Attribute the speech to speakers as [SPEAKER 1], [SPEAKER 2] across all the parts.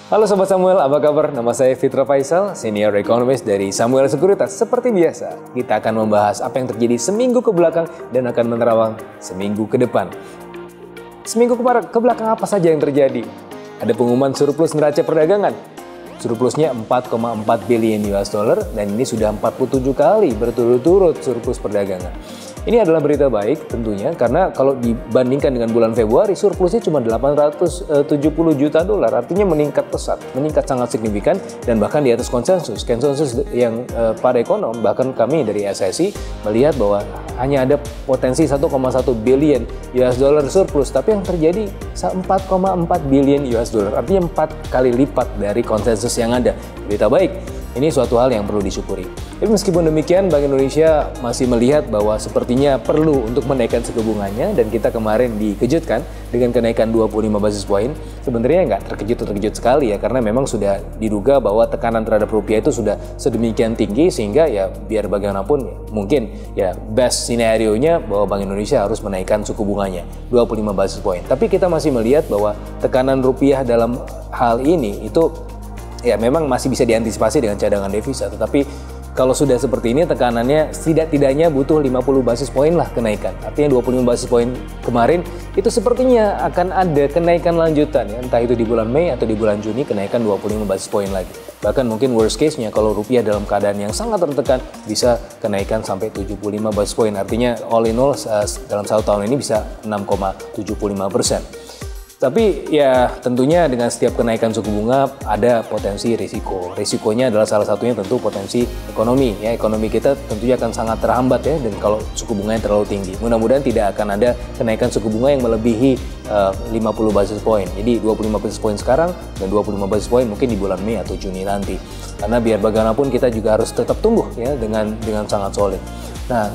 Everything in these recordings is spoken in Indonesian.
[SPEAKER 1] Halo Sobat Samuel, apa kabar? Nama saya Fitra Faisal, Senior Economist dari Samuel Sekuritas. Seperti biasa, kita akan membahas apa yang terjadi seminggu ke belakang dan akan menerawang seminggu ke depan. Seminggu ke belakang apa saja yang terjadi? Ada pengumuman surplus neraca perdagangan. Surplusnya 4,4 billion US dollar dan ini sudah 47 kali berturut-turut surplus perdagangan. Ini adalah berita baik tentunya karena kalau dibandingkan dengan bulan Februari surplusnya cuma 870 juta dolar, artinya meningkat pesat, meningkat sangat signifikan dan bahkan di atas konsensus. Konsensus yang para ekonom, bahkan kami dari SSI melihat bahwa hanya ada potensi 1,1 billion US dollar surplus, tapi yang terjadi 4,4 billion US dollar, artinya 4 kali lipat dari konsensus yang ada. Berita baik. Ini suatu hal yang perlu disyukuri. Tapi meskipun demikian, Bank Indonesia masih melihat bahwa sepertinya perlu untuk menaikkan suku bunganya dan kita kemarin dikejutkan dengan kenaikan 25 basis poin. Sebenarnya nggak terkejut sekali ya, karena memang sudah diduga bahwa tekanan terhadap rupiah itu sudah sedemikian tinggi sehingga ya biar bagaimanapun mungkin ya best scenario-nya bahwa Bank Indonesia harus menaikkan suku bunganya 25 basis poin. Tapi kita masih melihat bahwa tekanan rupiah dalam hal ini itu ya memang masih bisa diantisipasi dengan cadangan devisa, tetapi kalau sudah seperti ini tekanannya tidak-tidaknya butuh 50 basis poin lah kenaikan. Artinya 25 basis poin kemarin itu sepertinya akan ada kenaikan lanjutan ya, entah itu di bulan Mei atau di bulan Juni kenaikan 25 basis poin lagi. Bahkan mungkin worst case-nya kalau rupiah dalam keadaan yang sangat tertekan bisa kenaikan sampai 75 basis poin. Artinya all in all dalam satu tahun ini bisa 6,75%. Tapi ya tentunya dengan setiap kenaikan suku bunga ada potensi risiko. Risikonya adalah salah satunya tentu potensi ekonomi. Ya, ekonomi kita tentunya akan sangat terhambat ya dan kalau suku bunganya terlalu tinggi. Mudah-mudahan tidak akan ada kenaikan suku bunga yang melebihi 50 basis poin. Jadi 25 basis poin sekarang dan 25 basis poin mungkin di bulan Mei atau Juni nanti. Karena biar bagaimanapun kita juga harus tetap tumbuh ya dengan sangat solid. Nah,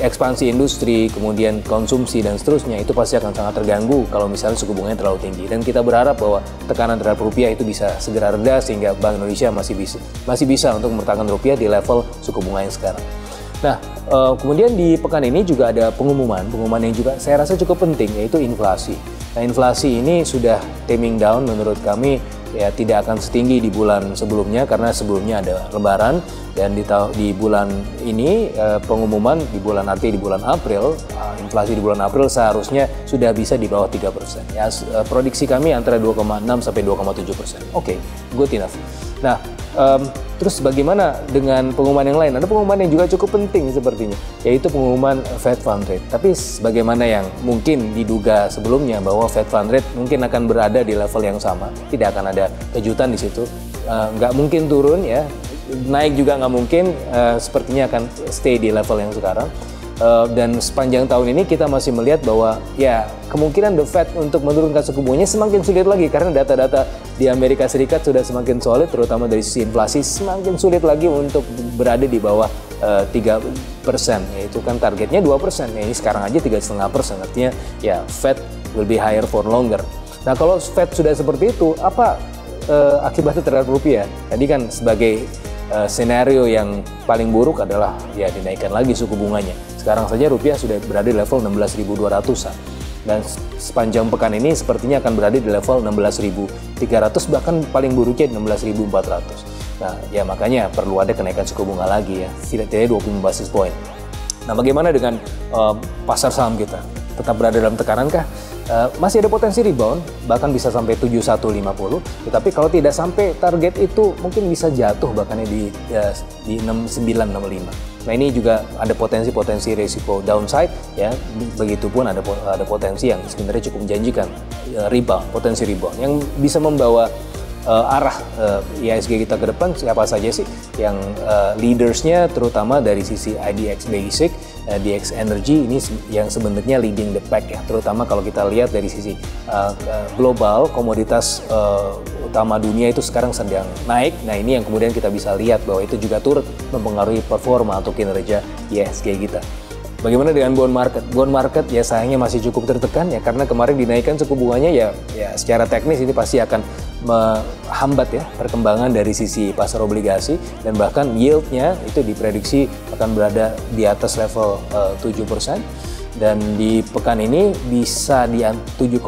[SPEAKER 1] ekspansi industri, kemudian konsumsi dan seterusnya itu pasti akan sangat terganggu kalau misalnya suku bunganya terlalu tinggi. Dan kita berharap bahwa tekanan terhadap rupiah itu bisa segera reda sehingga Bank Indonesia masih bisa untuk mempertahankan rupiah di level suku bunga yang sekarang. Nah, kemudian di pekan ini juga ada pengumuman yang juga saya rasa cukup penting, yaitu inflasi. Nah, inflasi ini sudah taming down menurut kami ya tidak akan setinggi di bulan sebelumnya karena sebelumnya ada lebaran dan di bulan ini pengumuman di bulan April inflasi di bulan April seharusnya sudah bisa di bawah 3%. Ya, prediksi kami antara 2,6 sampai 2,7%. Oke, good enough. Nah, terus bagaimana dengan pengumuman yang lain? Ada pengumuman yang juga cukup penting sepertinya, yaitu pengumuman Fed Fund Rate. Tapi sebagaimana yang mungkin diduga sebelumnya bahwa Fed Fund Rate mungkin akan berada di level yang sama, tidak akan ada kejutan di situ. Nggak mungkin turun ya, naik juga nggak mungkin, sepertinya akan stay di level yang sekarang. Dan sepanjang tahun ini kita masih melihat bahwa ya kemungkinan The Fed untuk menurunkan suku bunganya semakin sulit lagi karena data-data di Amerika Serikat sudah semakin solid, terutama dari sisi inflasi semakin sulit lagi untuk berada di bawah 3%, yaitu kan targetnya 2%, ya ini sekarang aja 3,5%, artinya ya Fed will be higher for longer. Nah, kalau Fed sudah seperti itu, apa akibatnya terhadap rupiah? Tadi kan sebagai skenario yang paling buruk adalah ya dinaikkan lagi suku bunganya. Sekarang saja rupiah sudah berada di level 16.200-an. Dan sepanjang pekan ini sepertinya akan berada di level 16.300, bahkan paling buruknya 16.400. Nah, ya makanya perlu ada kenaikan suku bunga lagi ya, setidaknya 25 basis point. Nah, bagaimana dengan pasar saham kita? Tetap berada dalam tekanan kah? Masih ada potensi rebound, bahkan bisa sampai 7150. Tetapi kalau tidak sampai target itu mungkin bisa jatuh bahkan di 6965. Nah, ini juga ada potensi risiko downside ya. Begitupun ada potensi yang sebenarnya cukup menjanjikan potensi rebound yang bisa membawa arah IHSG kita ke depan. Siapa saja sih yang leadersnya, terutama dari sisi IDX Basic, DX Energy ini yang sebenarnya leading the pack ya, terutama kalau kita lihat dari sisi global komoditas utama dunia itu sekarang sedang naik. Nah, ini yang kemudian kita bisa lihat bahwa itu juga turut mempengaruhi performa atau kinerja IHSG kita. Bagaimana dengan bond market? Bond market ya sayangnya masih cukup tertekan ya, karena kemarin dinaikkan suku bunganya ya secara teknis ini pasti akan menghambat ya perkembangan dari sisi pasar obligasi, dan bahkan yieldnya itu diprediksi akan berada di atas level 7%. Dan di pekan ini bisa di 7,15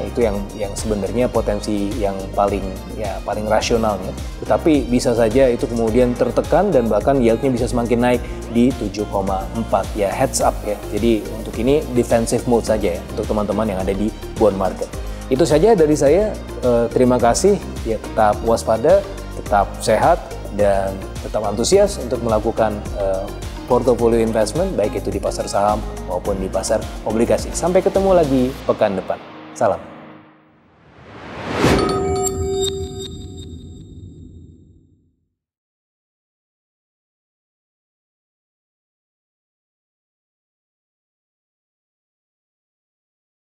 [SPEAKER 1] itu yang sebenarnya potensi yang paling rasionalnya. Tetapi bisa saja itu kemudian tertekan dan bahkan yieldnya bisa semakin naik di 7,4 ya, heads up ya. Jadi untuk ini defensive mode saja ya untuk teman-teman yang ada di bond market. Itu saja dari saya. Terima kasih ya, tetap waspada, tetap sehat dan tetap antusias untuk melakukan portofolio investment, baik itu di pasar saham maupun di pasar obligasi. Sampai ketemu lagi pekan depan. Salam.